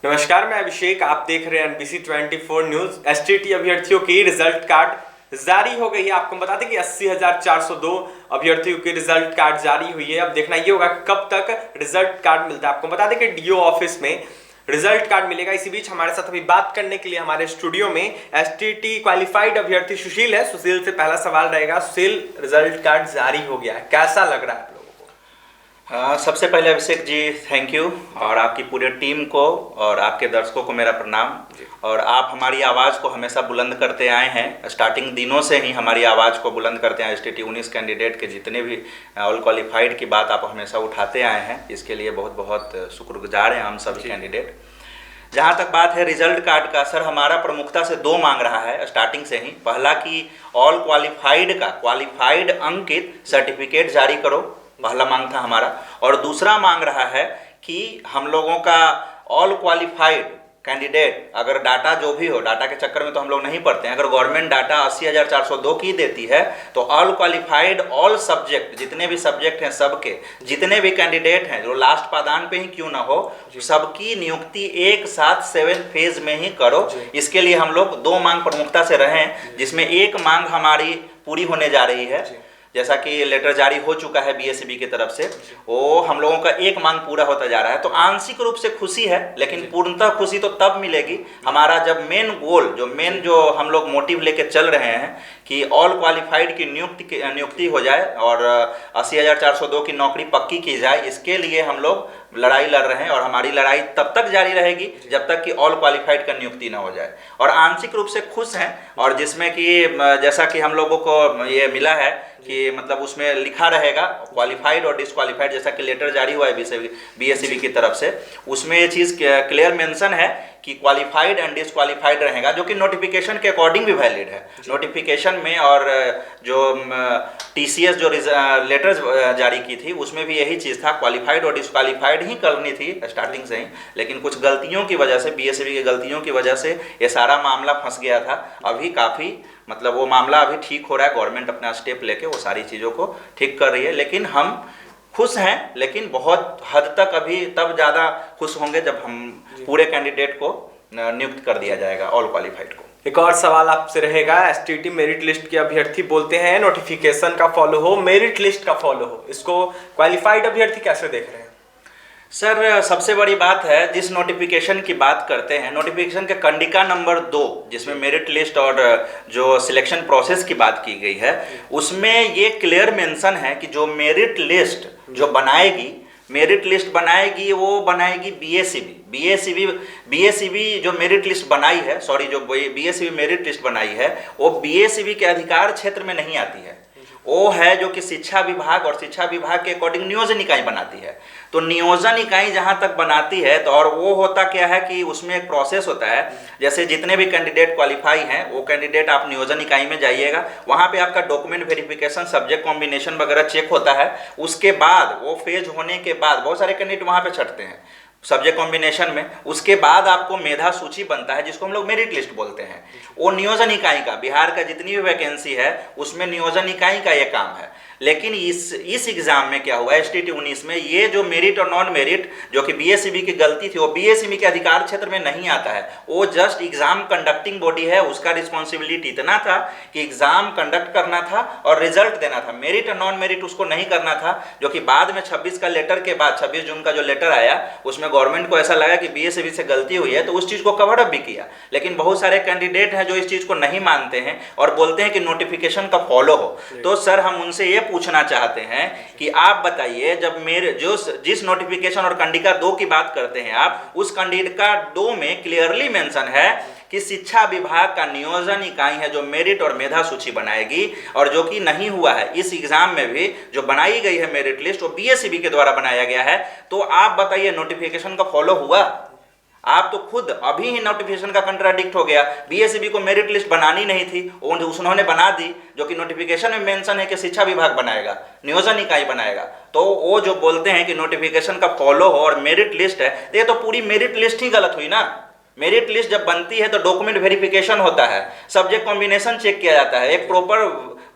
नमस्कार, मैं अभिषेक। आप देख रहे हैं एनबीसी 24 न्यूज। एसटीटी अभ्यर्थियों की रिजल्ट कार्ड जारी हो गई है। आपको बता दें कि 80,402 अभ्यर्थियों की रिजल्ट कार्ड जारी हुई है। अब देखना ये होगा कि कब तक रिजल्ट कार्ड मिलता है। आपको बता दें कि डीओ ऑफिस में रिजल्ट कार्ड मिलेगा। इसी बीच हमारे साथ अभी बात करने के लिए हमारे स्टूडियो में एसटीटी क्वालिफाइड अभ्यर्थी सुशील है। सुशील से पहला सवाल रहेगा। सुशील, रिजल्ट कार्ड जारी हो गया है, कैसा लग रहा है? सबसे पहले अभिषेक जी थैंक यू, और आपकी पूरे टीम को और आपके दर्शकों को मेरा प्रणाम। और आप हमारी आवाज़ को हमेशा बुलंद करते आए हैं। स्टार्टिंग दिनों से ही हमारी आवाज़ को बुलंद करते हैं। एसटीटी 19 कैंडिडेट के जितने भी ऑल क्वालिफाइड की बात आप हमेशा उठाते आए हैं, इसके लिए बहुत बहुत शुक्रगुजार हैं हम सभी कैंडिडेट। जहाँ तक बात है रिजल्ट कार्ड का, सर हमारा प्रमुखता से 2 मांग रहा है स्टार्टिंग से ही। पहला कि ऑल क्वालिफाइड का क्वालिफाइड अंकित सर्टिफिकेट जारी करो, पहला मांग था हमारा। और दूसरा मांग रहा है कि हम लोगों का ऑल क्वालिफाइड कैंडिडेट, अगर डाटा जो भी हो, डाटा के चक्कर में तो हम लोग नहीं पढ़ते हैं, अगर गवर्नमेंट डाटा 80,402 की देती है तो ऑल क्वालिफाइड ऑल सब्जेक्ट, जितने भी सब्जेक्ट हैं सबके, जितने भी कैंडिडेट हैं जो लास्ट पादान पे ही क्यों ना हो, सबकी नियुक्ति एक साथ 7 फेज में ही करो। इसके लिए हम लोग 2 मांग प्रमुखता से रहे हैं, जिसमें एक मांग हमारी पूरी होने जा रही है। जैसा कि लेटर जारी हो चुका है बीएससीबी की तरफ से, वो हम लोगों का एक मांग पूरा होता जा रहा है। तो आंशिक रूप से खुशी है, लेकिन पूर्णतः खुशी तो तब मिलेगी हमारा जब मेन गोल, जो हम लोग मोटिव लेके चल रहे हैं कि ऑल क्वालिफाइड की नियुक्ति हो जाए और 80,402 की नौकरी पक्की की जाए। इसके लिए हम लोग लड़ाई लड़ रहे हैं, और हमारी लड़ाई तब तक जारी रहेगी जब तक कि ऑल क्वालिफाइड का नियुक्ति ना हो जाए। और आंशिक रूप से खुश हैं, और जिसमें कि जैसा कि हम लोगों को ये मिला है कि मतलब उसमें लिखा रहेगा क्वालिफाइड और डिसक्वालिफाइड, जैसा कि लेटर जारी हुआ है बीएससीबी की तरफ से, उसमें ये चीज़ क्लियर मेंशन है कि क्वालिफाइड एंड डिसक्वालिफाइड रहेगा, जो कि नोटिफिकेशन के अकॉर्डिंग भी वैलिड है। नोटिफिकेशन में और जो टीसीएस जो लेटर्स जारी की थी उसमें भी यही चीज़ था, क्वालिफाइड और डिसक्वालिफाइड ही करनी थी स्टार्टिंग से ही। लेकिन कुछ गलतियों की वजह से, बीएससीबी की गलतियों की वजह से ये सारा मामला फंस गया था। अभी काफ़ी मतलब वो मामला अभी ठीक हो रहा है, गवर्नमेंट अपना स्टेप लेके वो सारी चीज़ों को ठीक कर रही है। लेकिन हम खुश हैं, लेकिन बहुत हद तक अभी तब ज़्यादा खुश होंगे जब हम पूरे कैंडिडेट को नियुक्त कर दिया जाएगा, ऑल क्वालिफाइड को। एक और सवाल आपसे रहेगा। एसटीटी मेरिट लिस्ट के अभ्यर्थी बोलते हैं नोटिफिकेशन का फॉलो हो, मेरिट लिस्ट का फॉलो हो, इसको क्वालिफाइड अभ्यर्थी कैसे देख रहे हैं? सर सबसे बड़ी बात है, जिस नोटिफिकेशन की बात करते हैं, नोटिफिकेशन के कंडिका नंबर 2 जिसमें मेरिट लिस्ट और जो सिलेक्शन प्रोसेस की बात की गई है, उसमें ये क्लियर मेंशन है कि जो मेरिट लिस्ट जो बनाएगी वो बनाएगी बीएससीबी जो मेरिट लिस्ट बनाई है, जो बीएससीबी मेरिट लिस्ट बनाई है वो बीएससीबी के अधिकार क्षेत्र में नहीं आती है। वो है जो कि शिक्षा विभाग, और शिक्षा विभाग के अकॉर्डिंग नियोजन इकाई बनाती है। तो नियोजन इकाई जहाँ तक बनाती है तो, और वो होता क्या है कि उसमें एक प्रोसेस होता है, जैसे जितने भी कैंडिडेट क्वालिफाई हैं वो कैंडिडेट आप नियोजन इकाई में जाइएगा, वहाँ पे आपका डॉक्यूमेंट वेरिफिकेशन, सब्जेक्ट कॉम्बिनेशन वगैरह चेक होता है। उसके बाद वो फेज होने के बाद बहुत सारे कैंडिडेट वहाँ पे छटते हैं सब्जेक्ट कॉम्बिनेशन में। उसके बाद आपको मेधा सूची बनता है, जिसको हम लोग मेरिट लिस्ट बोलते हैं। वो नियोजन इकाई का, बिहार का जितनी भी वैकेंसी है उसमें नियोजन इकाई का ये काम है। लेकिन इस एग्जाम में क्या हुआ, एसटीटी 19 में ये जो मेरिट और नॉन मेरिट जो कि बीएससीबी की गलती थी, वो बीएससीबी के अधिकार क्षेत्र में नहीं आता है। वो जस्ट एग्जाम कंडक्टिंग बॉडी है, उसका रिस्पॉन्सिबिलिटी इतना था कि एग्जाम कंडक्ट करना था और रिजल्ट देना था। मेरिट और नॉन मेरिट उसको नहीं करना था, जो कि बाद में 26 का लेटर के बाद, 26 जून का जो लेटर आया उसमें गवर्नमेंट को ऐसा लगा कि बीएससीबी से गलती हुई है, तो उस चीज़ को कवर अप भी किया। लेकिन बहुत सारे कैंडिडेट हैं जो इस चीज़ को नहीं मानते हैं और बोलते हैं कि नोटिफिकेशन का फॉलो हो। तो सर हम उनसे ये पूछना चाहते हैं कि आप बताइए, जब जिस नोटिफिकेशन और कंडिका 2 की बात करते हैं आप, उस कंडिका 2 में क्लियरली मेंशन है कि शिक्षा विभाग का नियोजन इकाई है जो मेरिट और मेधा सूची बनाएगी, और जो कि नहीं हुआ है। इस एग्जाम में भी जो बनाई गई है मेरिट लिस्ट वो बीएससीबी के द्वारा बनाया गया है। तो आप बताइए नोटिफिकेशन का फॉलो हुआ? आप तो खुद अभी ही नोटिफिकेशन का कंट्राडिक्ट हो गया। बीएससीबी को मेरिट लिस्ट बनानी नहीं थी, उन्होंने बना दी, जो कि नोटिफिकेशन में मेंशन है कि शिक्षा विभाग बनाएगा, नियोजन इकाई बनाएगा। तो वो जो बोलते हैं कि नोटिफिकेशन का फॉलो हो और मेरिट लिस्ट है, तो ये तो पूरी मेरिट लिस्ट ही गलत हुई ना। मेरिट लिस्ट जब बनती है तो डॉक्यूमेंट वेरिफिकेशन होता है, सब्जेक्ट कॉम्बिनेशन चेक किया जाता है, एक प्रॉपर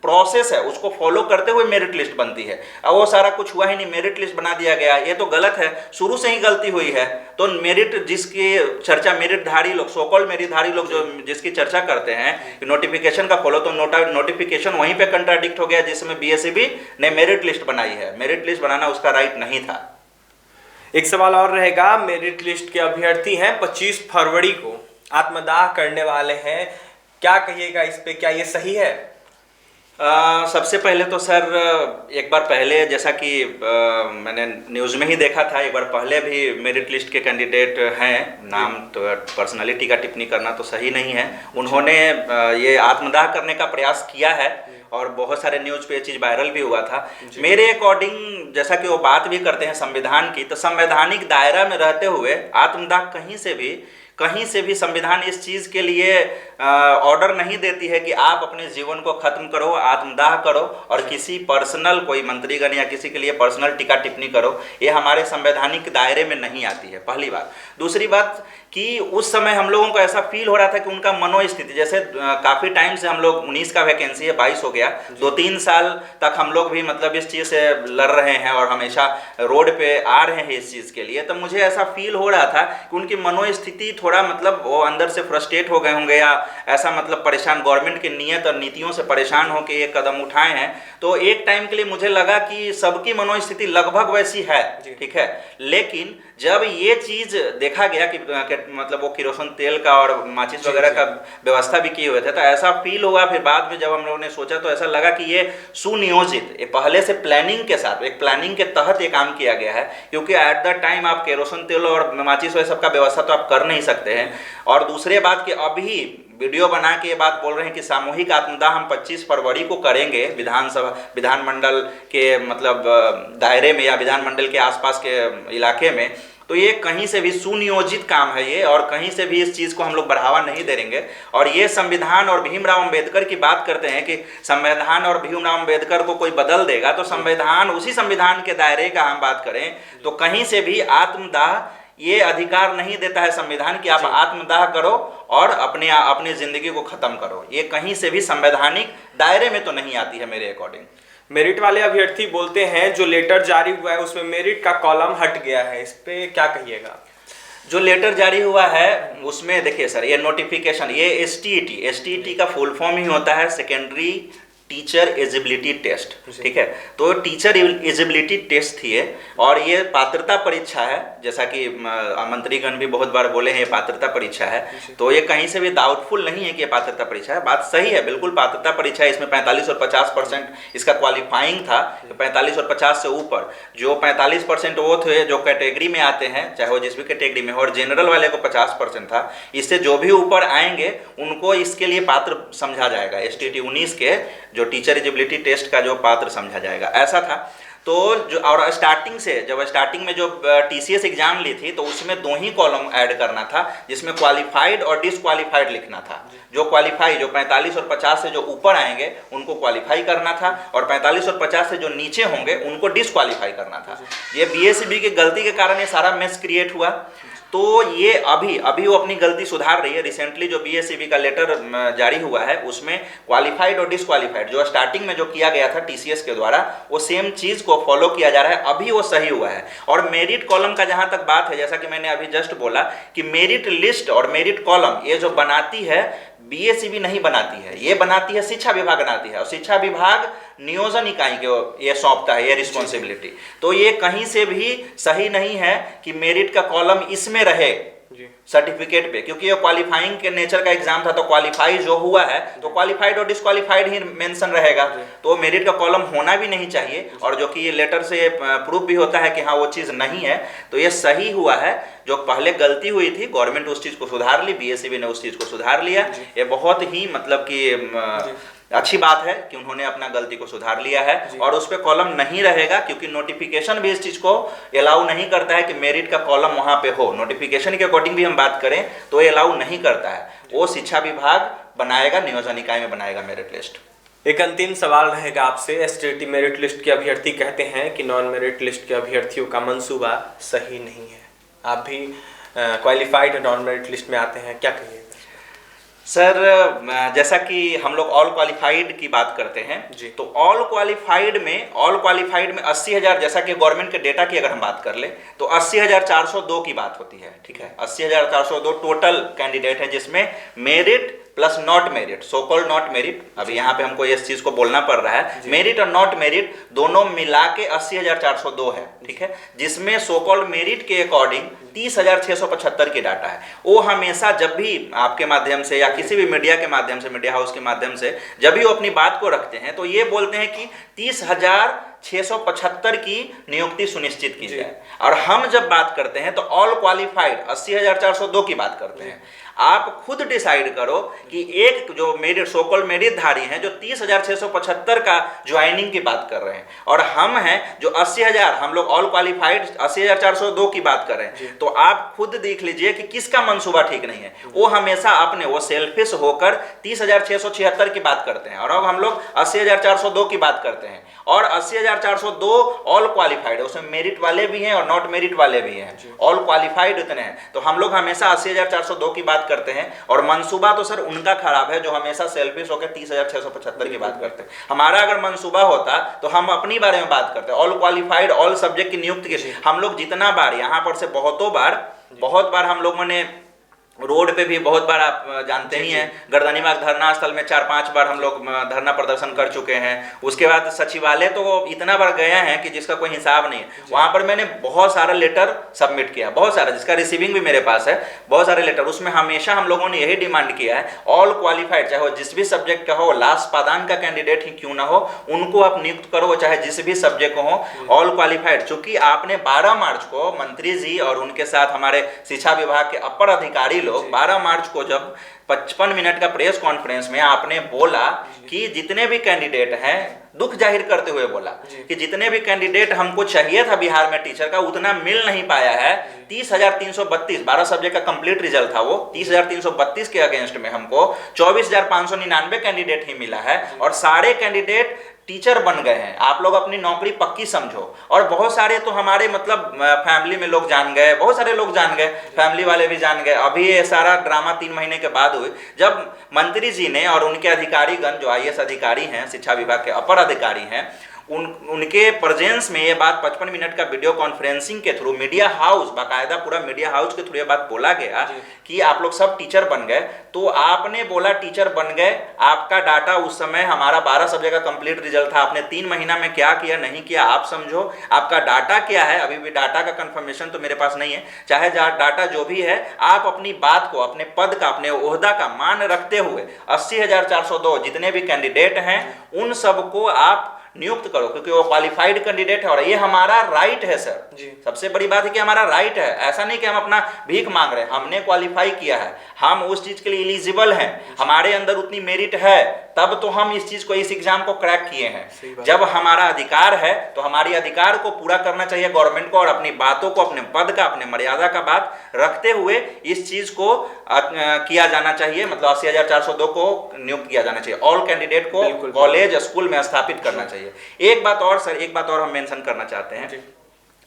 प्रोसेस है उसको फॉलो करते हुए मेरिट लिस्ट बनती है। अब वो सारा कुछ हुआ ही नहीं, मेरिट लिस्ट बना दिया गया, ये तो गलत है, शुरू से ही गलती हुई है। तो मेरिट जिसकी चर्चा मेरिटधारी लोग, सो कॉल्ड मेरिटधारी लोग जो जिसकी चर्चा करते हैं नोटिफिकेशन का फॉलो, तो नोटिफिकेशन वहीं पे कंट्राडिक्ट हो गया जिसमें बीएसईबी ने मेरिट लिस्ट बनाई है। मेरिट लिस्ट बनाना उसका राइट नहीं था। एक सवाल और रहेगा, मेरिट लिस्ट के अभ्यर्थी हैं 25 फरवरी को आत्मदाह करने वाले हैं, क्या कहिएगा इस पे, क्या ये सही है? सबसे पहले तो सर एक बार पहले जैसा कि मैंने न्यूज़ में ही देखा था, एक बार पहले भी मेरिट लिस्ट के कैंडिडेट हैं, नाम तो पर्सनालिटी का टिप्पणी करना तो सही नहीं है, उन्होंने ये आत्मदाह करने का प्रयास किया है और बहुत सारे न्यूज़ पे ये चीज़ वायरल भी हुआ था। मेरे अकॉर्डिंग जैसा कि वो बात भी करते हैं संविधान की, तो संवैधानिक दायरा में रहते हुए आत्मदाह कहीं से भी संविधान इस चीज़ के लिए ऑर्डर नहीं देती है कि आप अपने जीवन को खत्म करो, आत्मदाह करो और किसी पर्सनल कोई मंत्रीगण या किसी के लिए पर्सनल टीका टिप्पणी करो, ये हमारे संवैधानिक दायरे में नहीं आती है, पहली बात। दूसरी बात कि उस समय हम लोगों को ऐसा फील हो रहा था कि उनका मनोस्थिति, जैसे काफ़ी टाइम से हम लोग 19 का वैकेंसी है, 22 हो गया, 2-3 साल तक हम लोग भी मतलब इस चीज़ से लड़ रहे हैं और हमेशा रोड पे आ रहे हैं इस चीज़ के लिए। तो मुझे ऐसा फील हो रहा था कि उनकी मनोस्थिति थोड़ा मतलब वो अंदर से फ्रस्ट्रेट हो गए होंगे या ऐसा मतलब परेशान, गवर्नमेंट की नीयत और नीतियों से परेशान होकर ये कदम उठाए हैं। तो एक टाइम के लिए मुझे लगा कि सबकी मनोस्थिति लगभग वैसी है, ठीक है, लेकिन जब ये चीज़ देखा गया कि मतलब वो किरोसिन तेल का और माचिस वगैरह का व्यवस्था भी किए हुए थे, तो ऐसा फील हुआ। फिर बाद में जब हम लोगों ने सोचा तो ऐसा लगा कि ये सुनियोजित, ये पहले से प्लानिंग के साथ, एक प्लानिंग के तहत ये काम किया गया है, क्योंकि एट द टाइम आप किरोसिन तेल और माचिस वगैरह सब का व्यवस्था तो आप कर नहीं सकते हैं। और दूसरे बात कि अभी वीडियो बना के ये बात बोल रहे हैं कि सामूहिक आत्मदाह हम 25 फरवरी को करेंगे विधानमंडल के मतलब दायरे में या विधानमंडल के आसपास के इलाके में, तो ये कहीं से भी सुनियोजित काम है ये, और कहीं से भी इस चीज़ को हम लोग बढ़ावा नहीं देंगे। और ये संविधान और भीमराव अंबेडकर की बात करते हैं कि संविधान और भीमराव अंबेडकर को कोई बदल देगा, तो संविधान, उसी संविधान के दायरे का हम बात करें तो कहीं से भी आत्मदाह ये अधिकार नहीं देता है संविधान कि आप आत्मदाह करो और अपनी जिंदगी को खत्म करो। ये कहीं से भी संवैधानिक दायरे में तो नहीं आती है मेरे अकॉर्डिंग। मेरिट वाले अभ्यर्थी बोलते हैं जो लेटर जारी हुआ है उसमें मेरिट का कॉलम हट गया है, इस पे क्या कहिएगा? जो लेटर जारी हुआ है उसमें देखिए सर, ये नोटिफिकेशन, ये एसटीईटी का फुल फॉर्म ही होता है सेकेंडरी टीचर एलिजिबिलिटी टेस्ट, ठीक है। तो टीचर एलिजिबिलिटी टेस्ट थी ये, और ये पात्रता परीक्षा है, जैसा कि मंत्रीगण भी बहुत बार बोले हैं ये पात्रता परीक्षा है, तो ये कहीं से भी डाउटफुल नहीं है कि ये पात्रता परीक्षा है, बात सही है, बिल्कुल पात्रता परीक्षा है। इसमें 45 और 50% इसका क्वालिफाइंग था, 45 और 50 से ऊपर जो 45% वो थे जो कैटेगरी में आते हैं, चाहे वो जिस भी कैटेगरी में हो, और जनरल वाले को 50% था। इससे जो भी ऊपर आएंगे उनको इसके लिए पात्र समझा जाएगा, STT 19 के जो टीचर एलिजिबिलिटी टेस्ट का जो पात्र समझा जाएगा, ऐसा था। तो जो और स्टार्टिंग में जो TCS एग्जाम ली थी तो उसमें 2 ही कॉलम ऐड करना था, जिसमें क्वालिफाइड और डिसक्वालिफाइड लिखना था। जो 45 और 50 से जो ऊपर आएंगे उनको क्वालिफाई करना था, और 45 और 50 से जो नीचे होंगे उनको डिसक्वालिफाई करना था। ये BSEB की गलती के कारण ये सारा मेस क्रिएट हुआ। तो ये अभी वो अपनी गलती सुधार रही है। रिसेंटली जो BSEB का लेटर जारी हुआ है उसमें क्वालिफाइड और डिसक्वालिफाइड जो स्टार्टिंग में जो किया गया था TCS के द्वारा, वो सेम चीज़ को फॉलो किया जा रहा है, अभी वो सही हुआ है। और मेरिट कॉलम का जहाँ तक बात है, जैसा कि मैंने अभी जस्ट बोला कि मेरिट लिस्ट और मेरिट कॉलम ये जो बनाती है BSEB नहीं बनाती है, ये बनाती है शिक्षा विभाग बनाती है, और शिक्षा विभाग नियोजन इकाई को ये सौंपता है ये रिस्पॉन्सिबिलिटी। तो ये कहीं से भी सही नहीं है कि मेरिट का कॉलम इसमें रहे सर्टिफिकेट पे, क्योंकि ये क्वालिफाइंग के नेचर का एग्जाम था, तो क्वालिफाई जो हुआ है तो क्वालिफाइड और डिसक्वालिफाइड ही मेंशन रहेगा, तो मेरिट का कॉलम होना भी नहीं चाहिए। और जो कि ये लेटर से प्रूफ भी होता है कि हाँ वो चीज़ नहीं है, तो ये सही हुआ है। जो पहले गलती हुई थी गवर्नमेंट उस चीज़ को सुधार ली, BSEB ने उस चीज़ को सुधार लिया। ये बहुत ही मतलब कि अच्छी बात है कि उन्होंने अपना गलती को सुधार लिया है, और उस पर कॉलम नहीं रहेगा, क्योंकि नोटिफिकेशन भी इस चीज़ को अलाउ नहीं करता है कि मेरिट का कॉलम वहाँ पे हो। नोटिफिकेशन के अकॉर्डिंग भी हम बात करें तो ये अलाउ नहीं करता है, वो शिक्षा विभाग बनाएगा, नियोजन इकाई में बनाएगा मेरिट लिस्ट। एक अंतिम सवाल रहेगा आपसे, STT मेरिट लिस्ट के अभ्यर्थी कहते हैं कि नॉन मेरिट लिस्ट के अभ्यर्थियों का मंसूबा सही नहीं है, आप भी क्वालिफाइड नॉन मेरिट लिस्ट में आते हैं, क्या कहिएगा? सर जैसा कि हम लोग ऑल क्वालिफाइड की बात करते हैं जी। तो ऑल क्वालिफाइड में 80,000, जैसा कि गवर्नमेंट के डेटा की अगर हम बात कर ले तो 80,402 की बात होती है, ठीक है। 80,402 टोटल कैंडिडेट है, जिसमें merit plus not merit, so called not merit, अभी यहाँ पे हमको इस चीज को बोलना पड़ रहा है, मेरिट और नॉट मेरिट दोनों मिला के 80,402 है, ठीक है। जिसमें सो कॉल्ड मेरिट के अकॉर्डिंग 30,675 की डाटा है। वो हमेशा जब भी आपके माध्यम से या किसी भी मीडिया के माध्यम से, मीडिया हाउस के माध्यम से जब भी वो अपनी बात को रखते हैं तो ये बोलते हैं कि 30,675 की नियुक्ति सुनिश्चित की जाए, और हम जब बात करते हैं तो ऑल क्वालिफाइड 80,402 की बात करते हैं। आप खुद डिसाइड करो कि एक जो मेरिट, सो कॉल्ड मेरिट धारी हैं, जो 30,675 का ज्वाइनिंग की बात कर रहे हैं, और हम हैं जो 80,000, हम लोग ऑल क्वालिफाइड 80,402 की बात कर रहे हैं, तो आप खुद देख लीजिए कि किसका मंसूबा ठीक नहीं है। वो हमेशा अपने वो सेल्फिश होकर 30,676 की बात करते हैं, और अब हम लोग 80,402 की बात करते हैं, और 80,402 ऑल क्वालिफाइड है, उसमें मेरिट वाले भी हैं और नॉट मेरिट वाले भी हैं, ऑल क्वालिफाइड इतने हैं। तो हम लोग हमेशा 80,402 की बात करते हैं, और मंसूबा तो सर उनका खराब है जो हमेशा सेल्फिश होकर 30,675 की बात करते हैं। हमारा अगर मंसूबा होता तो हम अपनी बारे में बात करते, ऑल क्वालिफाइड ऑल सब्जेक्ट की नियुक्ति की। हम लोग जितना बार यहाँ पर से बहुत बार हम लोगों ने रोड पे भी बहुत बार, आप जानते ही हैं, गर्दनीबाग धरना स्थल में 4-5 बार हम लोग धरना प्रदर्शन कर चुके हैं। उसके बाद सचिवालय तो इतना बार गए हैं कि जिसका कोई हिसाब नहीं है। वहां पर मैंने बहुत सारा लेटर सबमिट किया, बहुत सारा, जिसका रिसीविंग भी मेरे पास है, बहुत सारे लेटर। उसमें हमेशा हम लोगों ने यही डिमांड किया है, ऑल क्वालिफाइड, चाहे वो जिस भी सब्जेक्ट का हो, लास्ट पादान का कैंडिडेट ही क्यों ना हो, उनको आप नियुक्त करो, चाहे जिस भी सब्जेक्ट को हो, ऑल क्वालिफाइड। चूंकि आपने 12 मार्च को मंत्री जी और उनके साथ हमारे शिक्षा विभाग के अपर अधिकारी लोग 12 मार्च को जब 55 मिनट का प्रेस कॉन्फ्रेंस में आपने बोला कि जितने भी कैंडिडेट हैं, दुख जाहिर करते हुए बोला कि जितने भी कैंडिडेट हमको चाहिए था बिहार में टीचर का, उतना मिल नहीं पाया है। 30,332, 12 सब्जेक्ट का कंप्लीट रिजल्ट था वो, 30,332 के अगेंस्ट में हमको 24,599 कैंडिडेट ही मिला है, और सारे कैंडिडेट टीचर बन गए हैं। आप लोग अपनी नौकरी पक्की समझो। और बहुत सारे तो हमारे मतलब फैमिली में लोग जान गए, बहुत सारे लोग जान गए, फैमिली वाले भी जान गए। अभी ये सारा ड्रामा 3 महीने के बाद हुई, जब मंत्री जी ने और उनके अधिकारीगण जो IAS अधिकारी हैं, शिक्षा विभाग के अपर अधिकारी हैं, उनके प्रेजेंस में ये बात 55 मिनट का वीडियो कॉन्फ्रेंसिंग के थ्रू मीडिया हाउस, बाकायदा पूरा मीडिया हाउस के थ्रू ये बात बोला गया कि आप लोग सब टीचर बन गए। तो आपने बोला टीचर बन गए, आपका डाटा उस समय, हमारा 12 सब्जेक्ट का कंप्लीट रिजल्ट था, आपने 3 महीना में क्या किया नहीं किया आप समझो, आपका डाटा क्या है। अभी भी डाटा का कंफर्मेशन तो मेरे पास नहीं है, चाहे डाटा जो भी है, आप अपनी बात को, अपने पद का, अपने ओहदा का मान रखते हुए 80,402 जितने भी कैंडिडेट हैं उन सबको आप नियुक्त करो, क्योंकि वो क्वालिफाइड कैंडिडेट है और ये हमारा राइट है सर जी। सबसे बड़ी बात है कि हमारा राइट है, ऐसा नहीं कि हम अपना भीख मांग रहे हैं, हमने क्वालिफाई किया है, हम उस चीज के लिए एलिजिबल हैं, हमारे अंदर उतनी मेरिट है, तब तो हम इस चीज को, इस एग्जाम को क्रैक किए हैं। जब हमारा अधिकार है तो हमारी अधिकार को पूरा करना चाहिए गवर्नमेंट को, और अपनी बातों को, अपने पद का, अपने मर्यादा का बात रखते हुए इस चीज को किया जाना चाहिए। मतलब 80,402 को नियुक्त किया जाना चाहिए, ऑल कैंडिडेट को कॉलेज स्कूल में स्थापित करना चाहिए। एक बात और सर, एक बात और हम मेंशन करना चाहते हैं,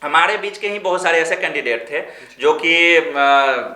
हमारे बीच के ही बहुत सारे ऐसे कैंडिडेट थे जो कि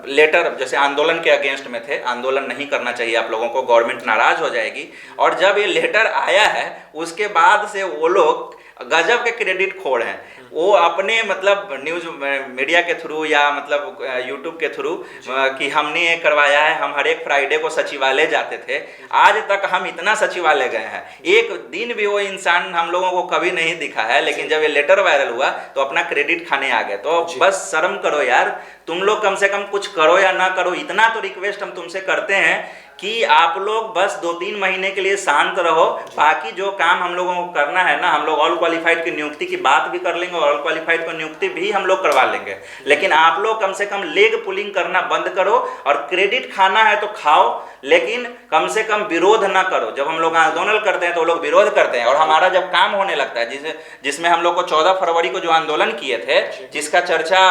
लेटर, जैसे आंदोलन के अगेंस्ट में थे, आंदोलन नहीं करना चाहिए आप लोगों को, गवर्नमेंट नाराज हो जाएगी, और जब ये लेटर आया है उसके बाद से वो लोग गजब के क्रेडिट खोर हैं। वो अपने मतलब न्यूज मीडिया के थ्रू या मतलब यूट्यूब के थ्रू कि हमने ये करवाया है, हम हर एक फ्राइडे को सचिवालय जाते थे, आज तक हम इतना सचिवालय गए हैं, एक दिन भी वो इंसान हम लोगों को कभी नहीं दिखा है। लेकिन जब ये लेटर वायरल हुआ तो अपना क्रेडिट खाने आ गए। तो बस शर्म करो यार, तुम लोग कम से कम कुछ करो या ना करो, इतना तो रिक्वेस्ट हम तुमसे करते हैं कि आप लोग बस 2-3 महीने के लिए शांत रहो। बाकी जो काम हम लोगों को करना है ना, हम लोग ऑल क्वालिफाइड की नियुक्ति की बात भी कर लेंगे, ऑल क्वालिफाइड की नियुक्ति भी हम लोग करवा लेंगे, लेकिन आप लोग कम से कम लेग पुलिंग करना बंद करो, और क्रेडिट खाना है तो खाओ, लेकिन कम से कम विरोध ना करो। जब हम लोग आंदोलन करते हैं तो लोग विरोध करते हैं, और हमारा जब काम होने लगता है, जिसमें हम लोग को 14 फरवरी को जो आंदोलन किए थे, जिसका चर्चा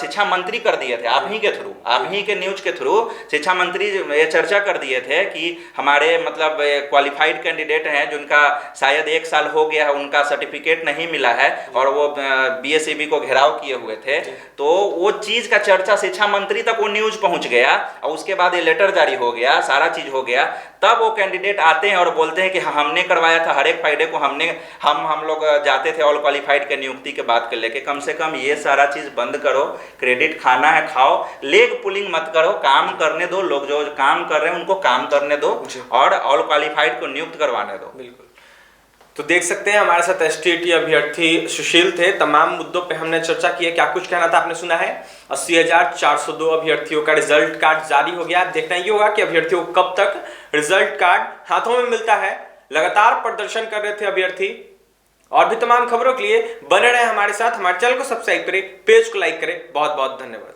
शिक्षा मंत्री कर दिए थे, आप ही के थ्रू, आप ही के न्यूज के थ्रू शिक्षा मंत्री ये चर्चा कर दिए थे कि हमारे मतलब क्वालिफाइड कैंडिडेट हैं जिनका शायद 1 साल हो गया है, उनका सर्टिफिकेट नहीं मिला है और वो बीएसईबी को घेराव किए हुए थे, तो वो चीज़ का चर्चा शिक्षा मंत्री तक वो न्यूज पहुंच गया और उसके बाद ये लेटर जारी हो गया, सारा चीज़ हो गया। तब वो कैंडिडेट आते हैं और बोलते हैं कि हमने करवाया था, हर एक फ्राइडे को हम लोग जाते थे ऑल क्वालिफाइड के नियुक्ति के बात कर लेके। कम से कम ये सारा चीज़ बंद करो, क्रेडिट खाना है खाओ, लेग पुलिंग मत करो, काम करने दो, लोग जो काम कर रहे हैं उनको काम करने दो और ऑल क्वालिफाइड को नियुक्त करवाने दो। बिल्कुल। तो देख सकते हैं हमारे साथ एसटीईटी अभ्यर्थी सुशील थे। तमाम मुद्दों पे हमने चर्चा की है। क्या कुछ कहना था आपने सुना है। 80,402 अभ्यर्थियों का रिजल्ट कार्ड जारी हो गया। देखना ये होगा कि अभ्यर्थियों को कब तक रिजल्ट कार्ड हाथों में मिलता है। लगातार प्रदर्शन कर रहे थे अभ्यर्थी। और भी तमाम खबरों के लिए बने रहे हमारे साथ। हमारे चैनल को सब्सक्राइब करें, पेज को लाइक करें। बहुत बहुत धन्यवाद।